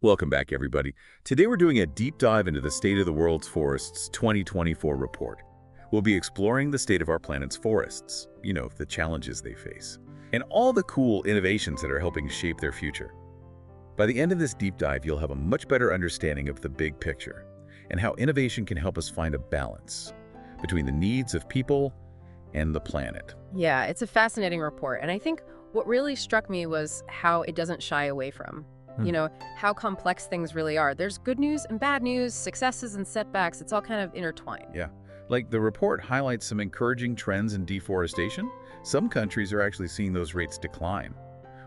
Welcome back, everybody. Today we're doing a deep dive into the State of the World's Forests 2024 report. We'll be exploring the state of our planet's forests, the challenges they face, and all the cool innovations that are helping shape their future. By the end of this deep dive, you'll have a much better understanding of the big picture and how innovation can help us find a balance between the needs of people and the planet. Yeah, it's a fascinating report. And I think what really struck me was how it doesn't shy away from, how complex things really are. There's good news and bad news, successes and setbacks. It's all kind of intertwined. Yeah, like the report highlights some encouraging trends in deforestation. Some countries are actually seeing those rates decline,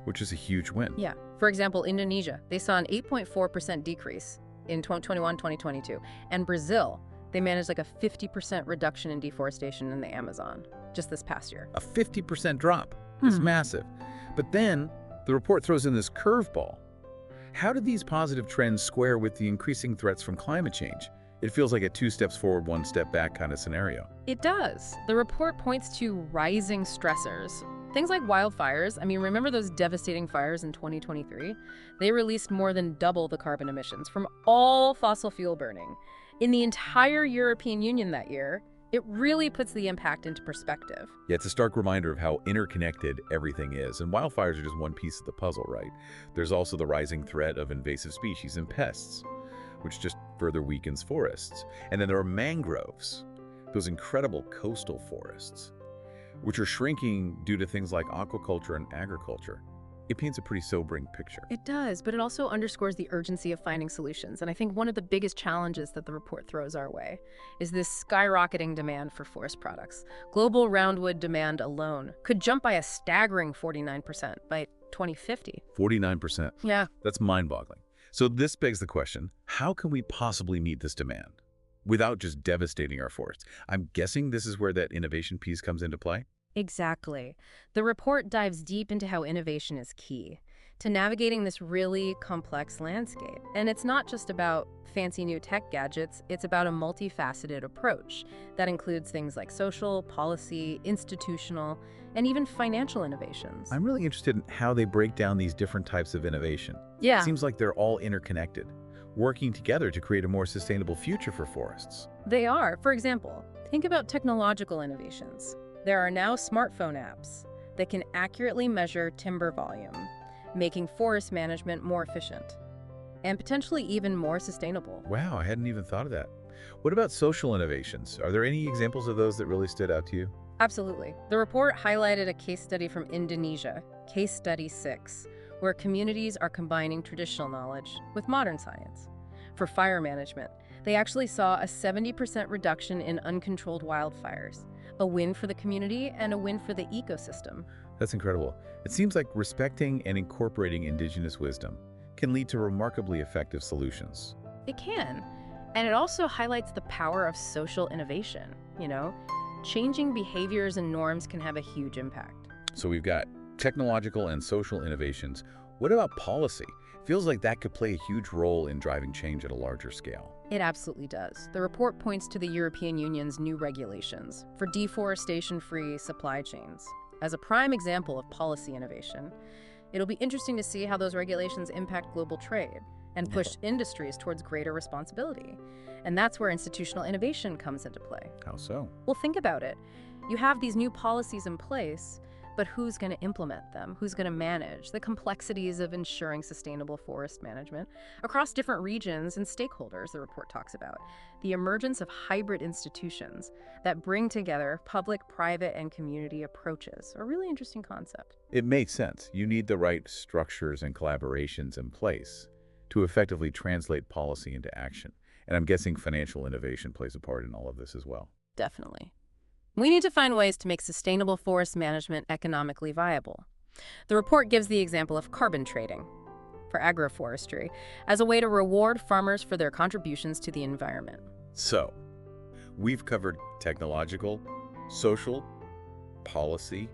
which is a huge win. Yeah. For example, Indonesia, they saw an 8.4% decrease in 2021-2022. And Brazil, they managed like a 50% reduction in deforestation in the Amazon just this past year. A 50% drop. It's massive. But then the report throws in this curveball. How do these positive trends square with the increasing threats from climate change? It feels like a 2 steps forward, 1 step back kind of scenario. It does. The report points to rising stressors. Things like wildfires. I mean, remember those devastating fires in 2023? They released more than double the carbon emissions from all fossil fuel burning. In the entire European Union that year, it really puts the impact into perspective. Yeah, it's a stark reminder of how interconnected everything is. And wildfires are just one piece of the puzzle, right? There's also the rising threat of invasive species and pests, which just further weakens forests. And then there are mangroves, those incredible coastal forests, which are shrinking due to things like aquaculture and agriculture. It paints a pretty sobering picture. It does, but it also underscores the urgency of finding solutions. And I think one of the biggest challenges that the report throws our way is this skyrocketing demand for forest products. Global roundwood demand alone could jump by a staggering 49% by 2050. 49%. Yeah. That's mind-boggling. So this begs the question, how can we possibly meet this demand without just devastating our forests? I'm guessing this is where that innovation piece comes into play. Exactly. The report dives deep into how innovation is key to navigating this really complex landscape. And it's not just about fancy new tech gadgets, it's about a multifaceted approach that includes things like social, policy, institutional, and even financial innovations. I'm really interested in how they break down these different types of innovation. Yeah. It seems like they're all interconnected, working together to create a more sustainable future for forests. They are. For example, think about technological innovations. There are now smartphone apps that can accurately measure timber volume, making forest management more efficient and potentially even more sustainable. Wow, I hadn't even thought of that. What about social innovations? Are there any examples of those that really stood out to you? Absolutely. The report highlighted a case study from Indonesia, Case Study 6, where communities are combining traditional knowledge with modern science. For fire management, they actually saw a 70% reduction in uncontrolled wildfires, a win for the community and a win for the ecosystem. That's incredible. It seems like respecting and incorporating indigenous wisdom can lead to remarkably effective solutions. It can. And it also highlights the power of social innovation, Changing behaviors and norms can have a huge impact. So we've got technological and social innovations. What about policy? Feels like that could play a huge role in driving change at a larger scale. It absolutely does. The report points to the European Union's new regulations for deforestation-free supply chains as a prime example of policy innovation. It'll be interesting to see how those regulations impact global trade and push industries towards greater responsibility. And that's where institutional innovation comes into play. How so? Well, think about it. You have these new policies in place, but who's going to implement them? Who's going to manage the complexities of ensuring sustainable forest management across different regions and stakeholders? The report talks about the emergence of hybrid institutions that bring together public, private, and community approaches. A really interesting concept. It makes sense. You need the right structures and collaborations in place to effectively translate policy into action. And I'm guessing financial innovation plays a part in all of this as well. Definitely. We need to find ways to make sustainable forest management economically viable. The report gives the example of carbon trading for agroforestry as a way to reward farmers for their contributions to the environment. So, we've covered technological, social, policy,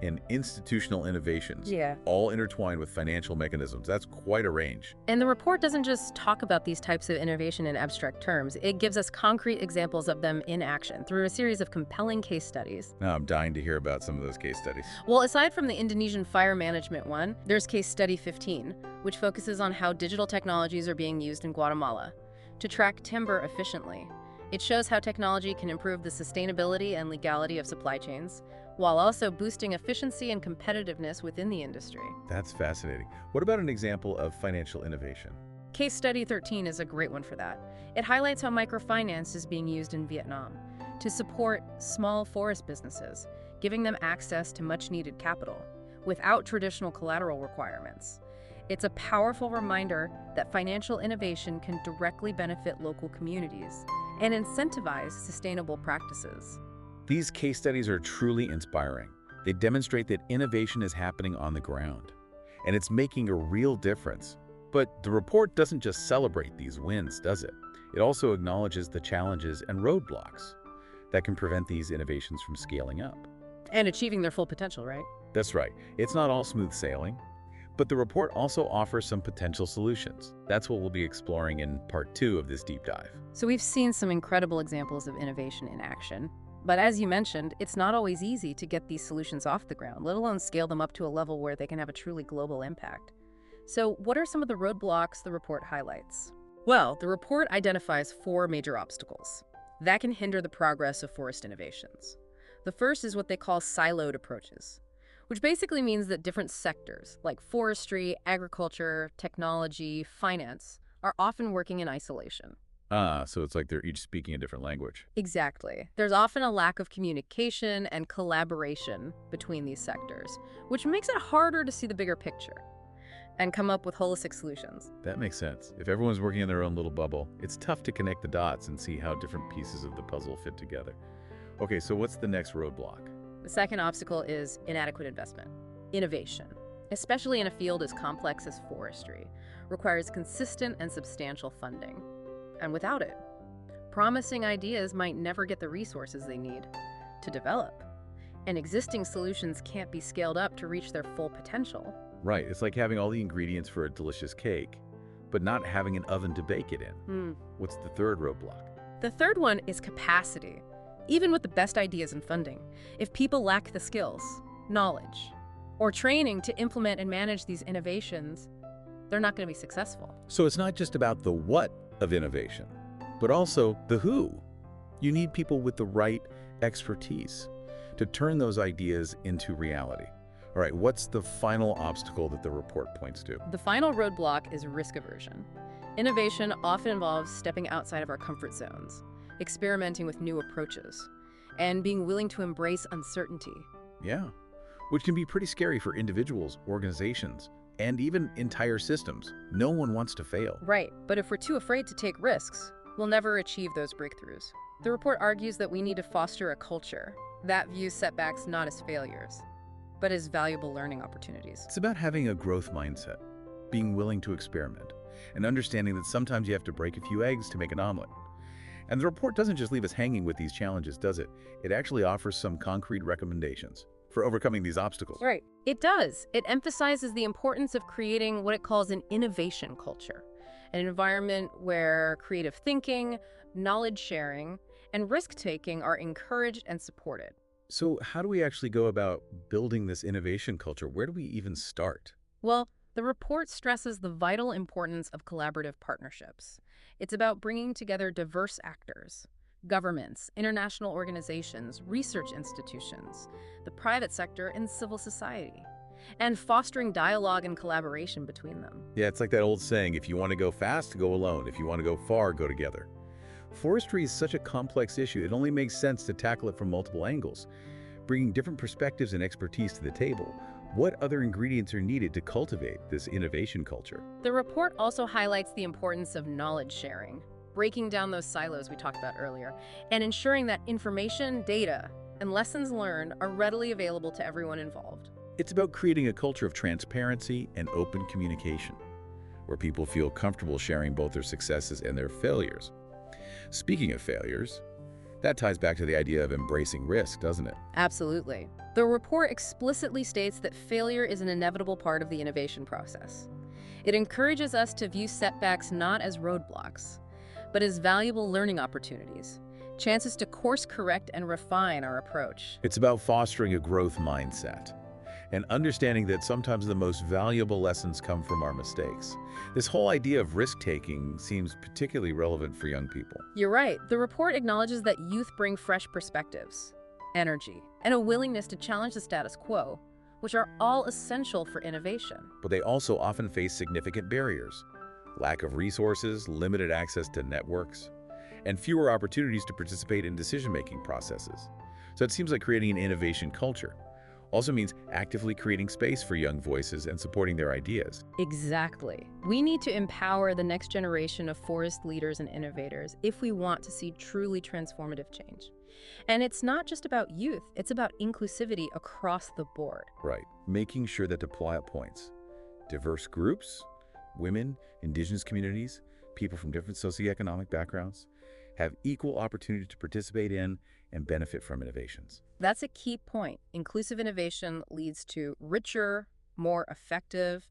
and institutional innovations, Yeah. all intertwined with financial mechanisms. That's quite a range. And the report doesn't just talk about these types of innovation in abstract terms. It gives us concrete examples of them in action through a series of compelling case studies. Now, I'm dying to hear about some of those case studies. Well, aside from the Indonesian fire management one, there's case study 15, which focuses on how digital technologies are being used in Guatemala to track timber efficiently. It shows how technology can improve the sustainability and legality of supply chains, while also boosting efficiency and competitiveness within the industry. That's fascinating. What about an example of financial innovation? Case study 13 is a great one for that. It highlights how microfinance is being used in Vietnam to support small forest businesses, giving them access to much-needed capital without traditional collateral requirements. It's a powerful reminder that financial innovation can directly benefit local communities and incentivize sustainable practices. These case studies are truly inspiring. They demonstrate that innovation is happening on the ground, and it's making a real difference. But the report doesn't just celebrate these wins, does it? It also acknowledges the challenges and roadblocks that can prevent these innovations from scaling up. And achieving their full potential, right? That's right. It's not all smooth sailing, but the report also offers some potential solutions. That's what we'll be exploring in part 2 of this deep dive. So we've seen some incredible examples of innovation in action. But as you mentioned, it's not always easy to get these solutions off the ground, let alone scale them up to a level where they can have a truly global impact. So what are some of the roadblocks the report highlights? Well, the report identifies 4 major obstacles that can hinder the progress of forest innovations. The first is what they call siloed approaches, which basically means that different sectors, like forestry, agriculture, technology, finance, are often working in isolation. So it's like they're each speaking a different language. Exactly. There's often a lack of communication and collaboration between these sectors, which makes it harder to see the bigger picture and come up with holistic solutions. That makes sense. If everyone's working in their own little bubble, it's tough to connect the dots and see how different pieces of the puzzle fit together. Okay, so what's the next roadblock? The second obstacle is inadequate investment. Innovation, especially in a field as complex as forestry, requires consistent and substantial funding. And without it, promising ideas might never get the resources they need to develop. And existing solutions can't be scaled up to reach their full potential. Right, it's like having all the ingredients for a delicious cake, but not having an oven to bake it in. What's the third roadblock? The third one is capacity. Even with the best ideas and funding, if people lack the skills, knowledge, or training to implement and manage these innovations, they're not going to be successful. So it's not just about the what of innovation, but also the who. You need people with the right expertise to turn those ideas into reality. All right, what's the final obstacle that the report points to? The final roadblock is risk aversion. Innovation often involves stepping outside of our comfort zones, experimenting with new approaches, and being willing to embrace uncertainty. Yeah, which can be pretty scary for individuals, organizations, and even entire systems. No one wants to fail. Right, but if we're too afraid to take risks, we'll never achieve those breakthroughs. The report argues that we need to foster a culture that views setbacks not as failures, but as valuable learning opportunities. It's about having a growth mindset, being willing to experiment, and understanding that sometimes you have to break a few eggs to make an omelet. And the report doesn't just leave us hanging with these challenges, does it? It actually offers some concrete recommendations for overcoming these obstacles. Right. It does. It emphasizes the importance of creating what it calls an innovation culture, an environment where creative thinking, knowledge sharing, and risk-taking are encouraged and supported. So how do we actually go about building this innovation culture? Where do we even start? Well, the report stresses the vital importance of collaborative partnerships. It's about bringing together diverse actors, governments, international organizations, research institutions, the private sector, and civil society, and fostering dialogue and collaboration between them. Yeah, it's like that old saying, if you want to go fast, go alone. If you want to go far, go together. Forestry is such a complex issue, it only makes sense to tackle it from multiple angles, bringing different perspectives and expertise to the table. What other ingredients are needed to cultivate this innovation culture? The report also highlights the importance of knowledge sharing, breaking down those silos we talked about earlier, and ensuring that information, data, and lessons learned are readily available to everyone involved. It's about creating a culture of transparency and open communication, where people feel comfortable sharing both their successes and their failures. Speaking of failures, That ties back to the idea of embracing risk, doesn't it? Absolutely. The report explicitly states that failure is an inevitable part of the innovation process. It encourages us to view setbacks not as roadblocks, but as valuable learning opportunities, chances to course correct and refine our approach. It's about fostering a growth mindset and understanding that sometimes the most valuable lessons come from our mistakes. This whole idea of risk-taking seems particularly relevant for young people. You're right. The report acknowledges that youth bring fresh perspectives, energy, and a willingness to challenge the status quo, which are all essential for innovation. But they also often face significant barriers: lack of resources, limited access to networks, and fewer opportunities to participate in decision-making processes. So it seems like creating an innovation culture also means actively creating space for young voices and supporting their ideas. Exactly. We need to empower the next generation of forest leaders and innovators if we want to see truly transformative change. And it's not just about youth, it's about inclusivity across the board. Right. Making sure that deploy points, diverse groups, women, indigenous communities, people from different socioeconomic backgrounds, have equal opportunity to participate in and benefit from innovations. That's a key point. Inclusive innovation leads to richer, more effective,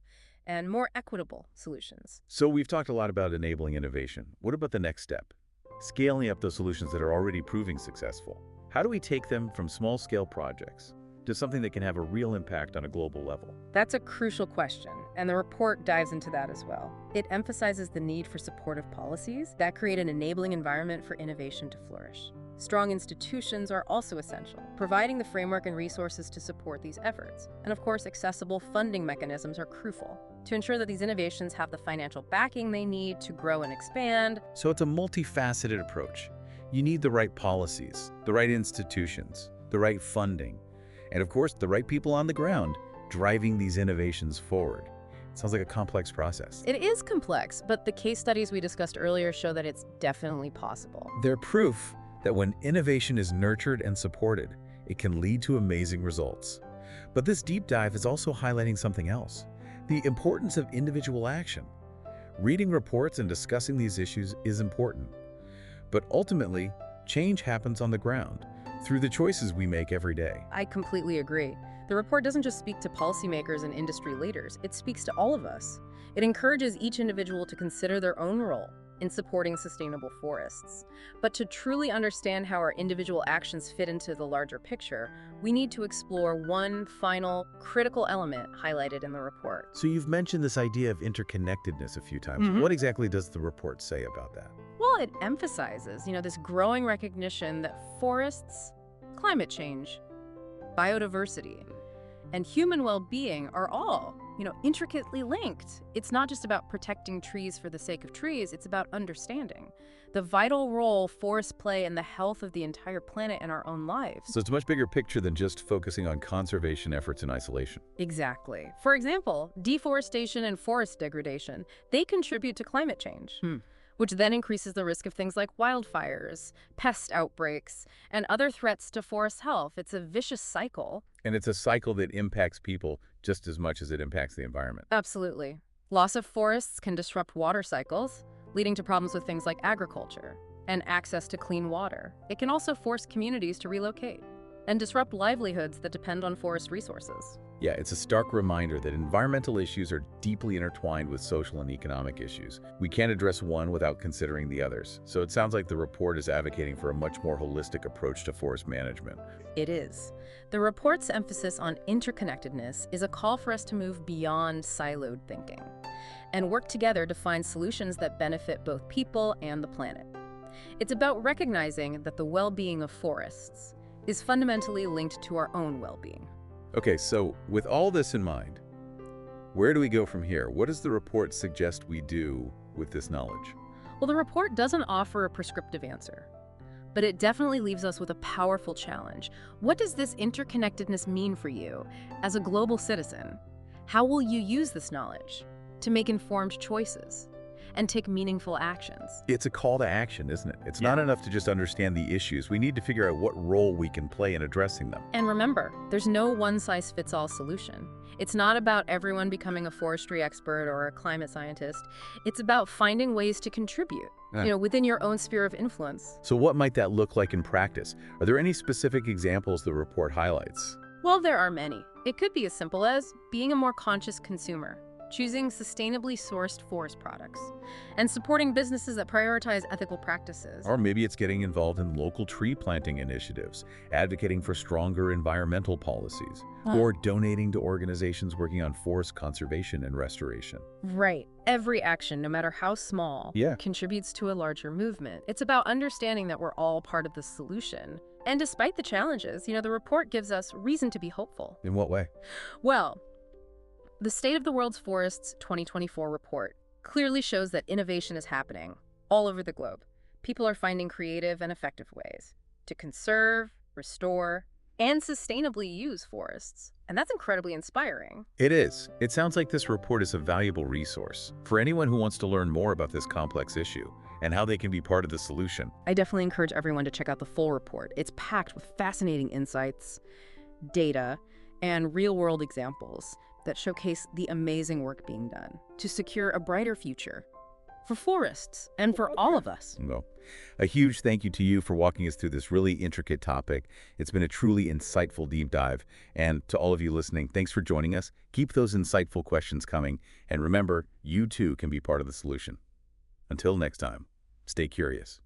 and more equitable solutions. So we've talked a lot about enabling innovation. What about the next step? Scaling up those solutions that are already proving successful. How do we take them from small-scale projects to something that can have a real impact on a global level? That's a crucial question, and the report dives into that as well. It emphasizes the need for supportive policies that create an enabling environment for innovation to flourish. Strong institutions are also essential, providing the framework and resources to support these efforts. And of course, accessible funding mechanisms are crucial to ensure that these innovations have the financial backing they need to grow and expand. So it's a multifaceted approach. You need the right policies, the right institutions, the right funding, and of course, the right people on the ground driving these innovations forward. It sounds like a complex process. It is complex, but the case studies we discussed earlier show that it's definitely possible. They're proof that when innovation is nurtured and supported, it can lead to amazing results. But this deep dive is also highlighting something else: the importance of individual action. Reading reports and discussing these issues is important, but ultimately, change happens on the ground through the choices we make every day. I completely agree. The report doesn't just speak to policymakers and industry leaders, it speaks to all of us. It encourages each individual to consider their own role in supporting sustainable forests. But to truly understand how our individual actions fit into the larger picture, we need to explore one final critical element highlighted in the report. So you've mentioned this idea of interconnectedness a few times. What exactly does the report say about that? Well, it emphasizes, this growing recognition that forests, climate change, biodiversity, and human well-being are all, intricately linked. It's not just about protecting trees for the sake of trees, it's about understanding the vital role forests play in the health of the entire planet and our own lives. So it's a much bigger picture than just focusing on conservation efforts in isolation. Exactly. For example, deforestation and forest degradation, they contribute to climate change. Which then increases the risk of things like wildfires, pest outbreaks, and other threats to forest health. It's a vicious cycle. And it's a cycle that impacts people just as much as it impacts the environment. Absolutely. Loss of forests can disrupt water cycles, leading to problems with things like agriculture and access to clean water. It can also force communities to relocate and disrupt livelihoods that depend on forest resources. Yeah, it's a stark reminder that environmental issues are deeply intertwined with social and economic issues. We can't address one without considering the others. So it sounds like the report is advocating for a much more holistic approach to forest management. It is. The report's emphasis on interconnectedness is a call for us to move beyond siloed thinking and work together to find solutions that benefit both people and the planet. It's about recognizing that the well-being of forests is fundamentally linked to our own well-being. Okay, so with all this in mind, where do we go from here? What does the report suggest we do with this knowledge? Well, the report doesn't offer a prescriptive answer, but it definitely leaves us with a powerful challenge. What does this interconnectedness mean for you as a global citizen? How will you use this knowledge to make informed choices? and take meaningful actions. It's a call to action, isn't it? It's not enough to just understand the issues. We need to figure out what role we can play in addressing them. And remember, there's no one-size-fits-all solution. It's not about everyone becoming a forestry expert or a climate scientist. It's about finding ways to contribute, within your own sphere of influence. So what might that look like in practice? Are there any specific examples the report highlights? Well, there are many. It could be as simple as being a more conscious consumer, choosing sustainably sourced forest products, and supporting businesses that prioritize ethical practices. Or maybe it's getting involved in local tree planting initiatives, advocating for stronger environmental policies, or donating to organizations working on forest conservation and restoration. Right. Every action, no matter how small, contributes to a larger movement. It's about understanding that we're all part of the solution. And despite the challenges, the report gives us reason to be hopeful. In what way? Well, the State of the World's Forests 2024 report clearly shows that innovation is happening all over the globe. People are finding creative and effective ways to conserve, restore, and sustainably use forests. And that's incredibly inspiring. It is. It sounds like this report is a valuable resource for anyone who wants to learn more about this complex issue and how they can be part of the solution. I definitely encourage everyone to check out the full report. It's packed with fascinating insights, data, and real-world examples that showcase the amazing work being done to secure a brighter future for forests and for all of us. Well, a huge thank you to you for walking us through this really intricate topic. It's been a truly insightful deep dive. And to all of you listening, thanks for joining us. Keep those insightful questions coming. And remember, you too can be part of the solution. Until next time, stay curious.